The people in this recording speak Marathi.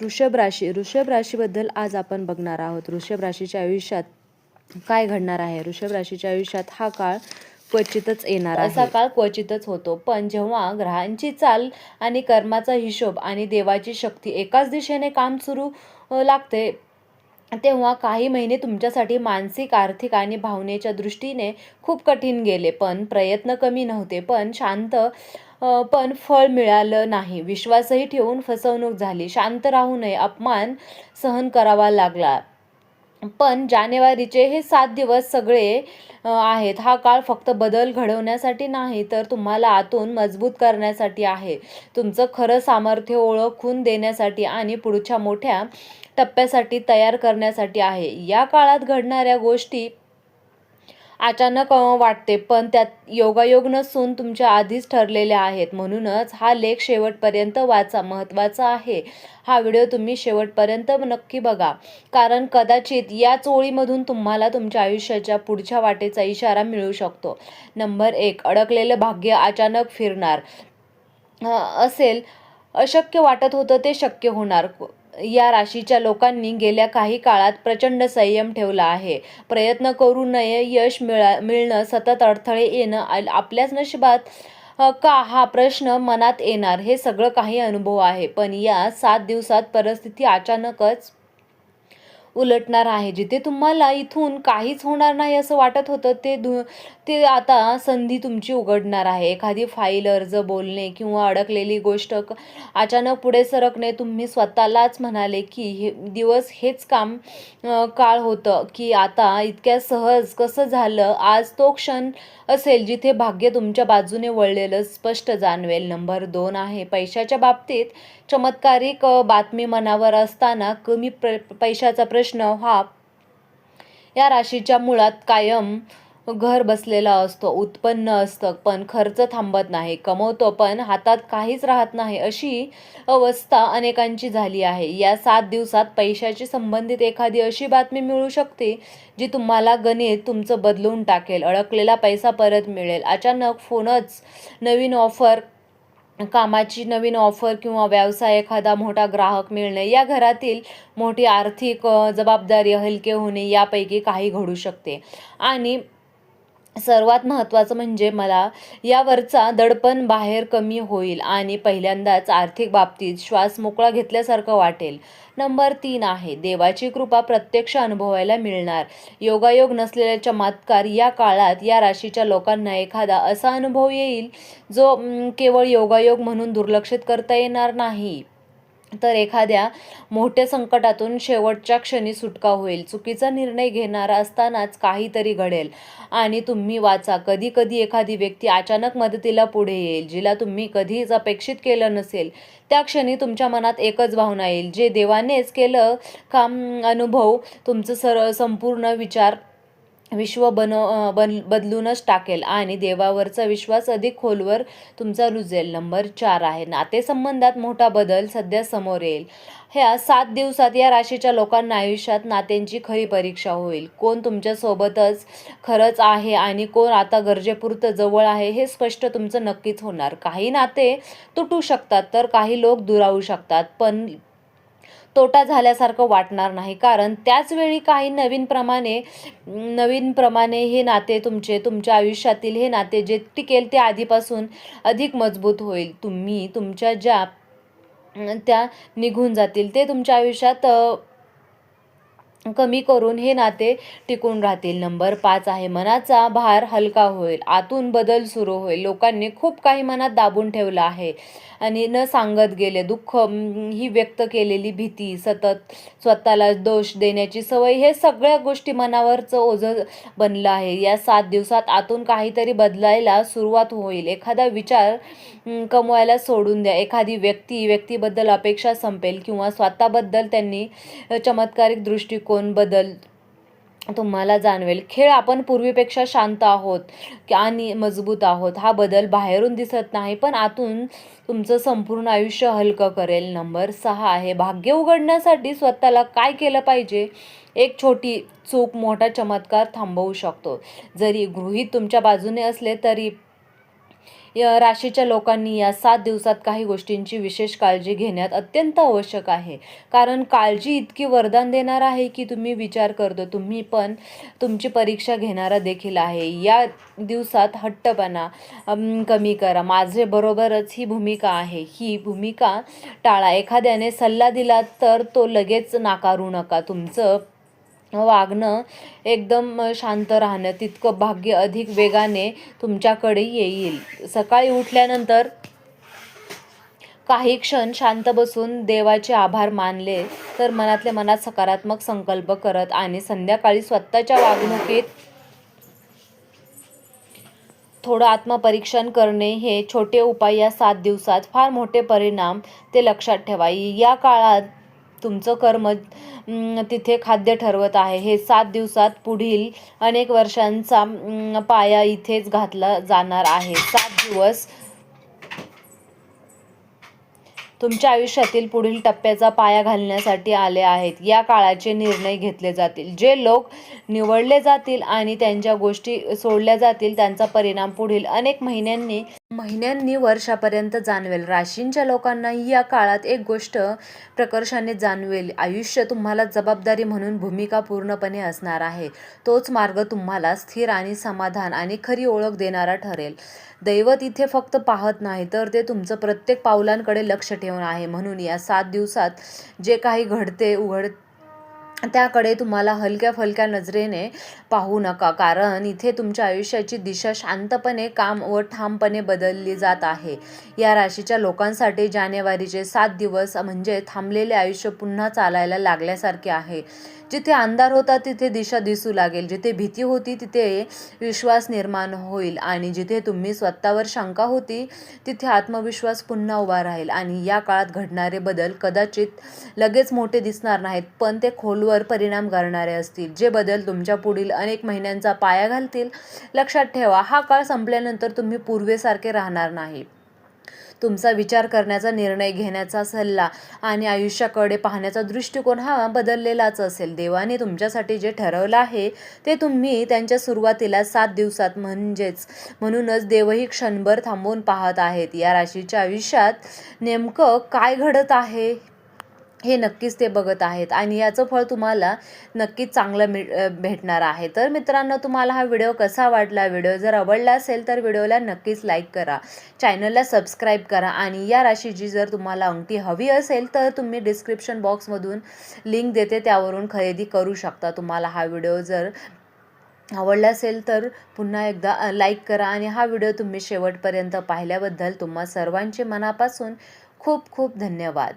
वृषभ राशीबद्दल आज आपण बघणार आहोत. वृषभ राशीच्या आयुष्यात काय घडणार आहे. वृषभ राशीच्या आयुष्यात हा काळ क्वचितच येणार आहे. असा काळ क्वचितच होतो, पण जेव्हा ग्रहांची चाल आणि कर्माचा हिशोब आणि देवाची शक्ती एकाच दिशेने काम सुरू लागते, तेव्हा काही महिने तुमच्यासाठी मानसिक, आर्थिक आणि भावनेच्या दृष्टीने खूप कठीण गेले. पण प्रयत्न कमी नव्हते, पण फळ मिळालं नाही. विश्वासही ठेवून फसवणूक झाली. शांत राहू नये, अपमान सहन करावा लागला. पण जानेवारीचे हे 7 दिवस सगळे आहेत. हा काळ फक्त बदल घडवण्यासाठी नाही, तर तुम्हाला आतून मजबूत करण्यासाठी आहे. तुमचं खरं सामर्थ्य ओळखून देण्यासाठी आणि पुढच्या मोठ्या टप्प्यासाठी तयार करण्यासाठी आहे. या काळात घडणाऱ्या गोष्टी अचानक वाटते, पण त्यात योगायोग नसून तुमच्या आधीच ठरलेल्या आहेत. म्हणूनच हा लेख शेवटपर्यंत वाचा. महत्त्वाचा आहे, हा व्हिडिओ तुम्ही शेवटपर्यंत नक्की बघा, कारण कदाचित याच ओळीमधून तुम्हाला तुमच्या आयुष्याच्या पुढच्या वाटेचा इशारा मिळू शकतो. नंबर 1, अडकलेलं भाग्य अचानक फिरणार असेल. अशक्य वाटत होतं ते शक्य होणार. या राशीच्या लोकांनी गेल्या काही काळात प्रचंड संयम ठेवला आहे. प्रयत्न करू नये, यश मिळणं, सतत अडथळे येणं आपल्याच नशिबात का, हा प्रश्न मनात येणार. हे सगळं काही अनुभव आहे, पण या 7 दिवसात परिस्थिती अचानकच उलटणार आहे. जिथे तुम्हाला इथून काहीच होणार नाही असं वाटत होतं, ते आता संधी तुमची उघडणार आहे. एखादी फाईल, अर्ज, बोलणे किंवा अडकलेली गोष्ट अचानक पुढे सरकणे. तुम्ही स्वतःलाच म्हणाले की हे दिवस हेच काळ होतं की आता इतक्या सहज कसं झालं. आज तो क्षण असेल जिथे भाग्य तुमच्या बाजूने वळलेलं स्पष्ट जाणवेल. नंबर 2 आहे, पैशाच्या बाबतीत चमत्कारिक बातमी मनावर असताना कमी पैशाचा प्रश्न हा या राशीच्या मुळात कायम घर बसलेला असतो. उत्पन्न असतं, पण खर्च थांबत नाही. कमवतो, पण हातात काहीच राहत नाही. अशी अवस्था अनेकांची झाली आहे. या 7 दिवसात पैशाशी संबंधित एखादी अशी बातमी मिळू शकते जी तुम्हाला गणित तुमचं बदलून टाकेल. अडकलेला पैसा परत मिळेल. अचानक फोनच, नवीन ऑफर, कामाची नवीन ऑफर किंवा व्यवसाय, एखादा मोठा ग्राहक मिळणे, या घरातील मोठी आर्थिक जबाबदारी हलके होणे, यापैकी काही घडू शकते. आणि सर्वात महत्त्वाचं म्हणजे मला यावरचा दडपण बाहेर कमी होईल आणि पहिल्यांदाच आर्थिक बाबतीत श्वास मोकळा घेतल्यासारखं वाटेल. नंबर 3 आहे, देवाची कृपा प्रत्यक्ष अनुभवायला मिळणार. योगायोग नसलेला चमत्कार. या काळात या राशीच्या लोकांना एखादा असा अनुभव येईल जो केवळ योगायोग म्हणून दुर्लक्षित करता येणार नाही, तर एखाद्या मोठ्या संकटातून शेवटच्या क्षणी सुटका होईल. चुकीचा निर्णय घेणार असतानाच काहीतरी घडेल आणि तुम्ही वाचा. कधी कधी एखादी व्यक्ती अचानक मदतीला पुढे येईल, जिला तुम्ही कधीच अपेक्षित केलं नसेल. त्या क्षणी तुमच्या मनात एकच भावना येईल, जे देवानेच केलं काम. अनुभव तुमचं संपूर्ण विश्व बदलूनच टाकेल आणि देवावरचा विश्वास अधिक खोलवर तुमचा रुजेल. नंबर 4 आहे, नातेसंबंधात मोठा बदल सध्या समोर येईल. ह्या 7 दिवसात या राशीच्या लोकांना आयुष्यात नात्यांची खरी परीक्षा होईल. कोण तुमच्या सोबतच खरंच आहे आणि कोण आता गरजेपुरतं जवळ आहे, हे स्पष्ट तुमचं नक्कीच होणार. काही नाते तुटू शकतात, तर काही लोक दुरावू शकतात, पण तोटा झाल्यासारखं वाटणार नाही, कारण त्याच वेळी काही नवीन प्रमाणे हे नाते तुमच्या आयुष्यातील हे नाते जे टिकेल ते आधीपासून अधिक मजबूत होईल. तुम्ही तुमच्या ज्या त्या निघून जातील, ते तुमच्या आयुष्यात कमी करून हे नाते टिकून राहतील. नंबर 5 आहे, मनाचा भार हलका होईल. आतून बदल सुरू होईल. लोकांनी खूप काही मनात दाबून ठेवलं आहे आणि न सांगत गेले दुःख, ही व्यक्त केलेली भीती, सतत स्वतःला दोष देण्याची सवय, हे सगळ्या गोष्टी मनावरचं ओझं बनलं आहे. या 7 दिवसात आतून काहीतरी बदलायला सुरुवात होईल. एखादा विचार कमवायला सोडून द्या. एखादी व्यक्तीबद्दल अपेक्षा संपेल किंवा स्वतःबद्दल त्यांनी चमत्कारिक दृष्टिकोन बदल तुम्हाला जाणवेल. खेळ, आपण पूर्वीपेक्षा शांत आहोत आणि मजबूत आहोत. हा बदल बाहेरून दिसत नाही, पण आतून तुमचं संपूर्ण आयुष्य हलकं करेल. नंबर 6 आहे, भाग्य उघडण्यासाठी स्वतःला काय केलं पाहिजे. एक छोटी चूक मोठा चमत्कार थांबवू शकतो. जरी गृहीत तुमच्या बाजूने असले तरी या राशीच्या लोकांनी या 7 दिवसात काही गोष्टींची विशेष काळजी घेण्यात अत्यंत आवश्यक आहे. कारण काळजी इतकी वरदान देणार आहे की तुम्ही विचार करतो तुम्ही पण तुमची परीक्षा घेणारा देखील आहे. या दिवसात हट्टपणा कमी करा. माझे बरोबरच ही भूमिका आहे, ही भूमिका टाळा. एखाद्याने सल्ला दिला तर तो लगेच नाकारू नका. तुमचं वागणं एकदम शांत राहणं तितकं भाग्य अधिक वेगाने तुमच्याकडे येईल. सकाळी उठल्यानंतर काही क्षण शांत बसून देवाचे आभार मानले तर मनातल्या मनात सकारात्मक संकल्प करत आणि संध्याकाळी स्वतःच्या वागणुकीत थोडं आत्मपरीक्षण करणे हे छोटे उपाय या 7 दिवसात फार मोठे परिणाम ते लक्षात ठेवा. या काळात तुमचं कर्म तिथे खाद्य ठरवत आहे. हे 7 दिवसात पुढील अनेक वर्षांचा पाया इथेच घातला जाणार आहे. 7 दिवस तुमच्या आयुष्यातील पुढील टप्प्याचा पाया घालण्यासाठी आले आहेत. या काळाचे निर्णय घेतले जातील. जे लोक निवडले जातील आणि त्यांच्या गोष्टी सोडल्या जातील त्यांचा परिणाम पुढील अनेक महिन्यांनी वर्षापर्यंत जाणवेल. राशींच्या लोकांनाही या काळात एक गोष्ट प्रकर्षाने जाणवेल. आयुष्य तुम्हाला जबाबदारी म्हणून भूमिका पूर्णपणे असणार आहे. तोच मार्ग तुम्हाला स्थिर आणि समाधान आणि खरी ओळख देणारा ठरेल. दैवत इथे फक्त पाहत नाही तर ते तुमचं प्रत्येक पावलांकडे लक्ष ठेवून आहे. म्हणून या 7 दिवसात जे काही घडते त्याकडे तुम्हाला हलक्या फलक्या नजरेने पाहू नका. कारण इथे तुमच्या आयुष्याची दिशा शांतपणे काम व ठामपणे बदलली जात आहे. या राशीच्या लोकांसाठी जानेवारीचे 7 दिवस म्हणजे थांबलेले आयुष्य पुन्हा चालायला लागल्यासारखे आहे. जिथे अंधार होता तिथे दिशा दिसू लागेल. जिथे भीती होती तिथे विश्वास निर्माण होईल आणि जिथे तुम्ही स्वतःवर शंका होती तिथे आत्मविश्वास पुन्हा उभा राहील. आणि या काळात घडणारे बदल कदाचित लगेच मोठे दिसणार नाहीत पण ते खोलवर परिणाम करणारे असतील. जे बदल तुमच्या पुढील अनेक महिन्यांचा पाया घालतील. लक्षात ठेवा, हा काळ संपल्यानंतर तुम्ही पूर्वीसारखे राहणार नाही. तुमचा विचार करण्याचा, निर्णय घेण्याचा सल्ला आणि आयुष्याकडे पाहण्याचा दृष्टिकोन हा बदललेलाच असेल. देवाने तुमच्यासाठी जे ठरवलं आहे ते तुम्ही त्यांच्या सुरुवातीला 7 दिवसात म्हणूनच देवही क्षणभर थांबून पाहत आहेत. या राशीच्या आयुष्यात नेमकं काय घडत आहे हे नक्कीच ते बघत आहेत आणि याचं फळ तुम्हाला नक्कीच चांगलं भेटणार आहे. तर मित्रांनो, तुम्हाला हा व्हिडिओ कसा वाटला? व्हिडिओ जर आवडला असेल तर व्हिडिओला नक्कीच लाईक करा, चॅनलला सबस्क्राईब करा आणि या राशीची जर तुम्हाला अंगठी हवी असेल तर तुम्ही डिस्क्रिप्शन बॉक्समधून लिंक देते त्यावरून खरेदी करू शकता. तुम्हाला हा व्हिडिओ जर आवडला असेल तर पुन्हा एकदा लाईक करा आणि हा व्हिडिओ तुम्ही शेवटपर्यंत पाहिल्याबद्दल तुम्हा सर्वांचे मनापासून खूप खूप धन्यवाद.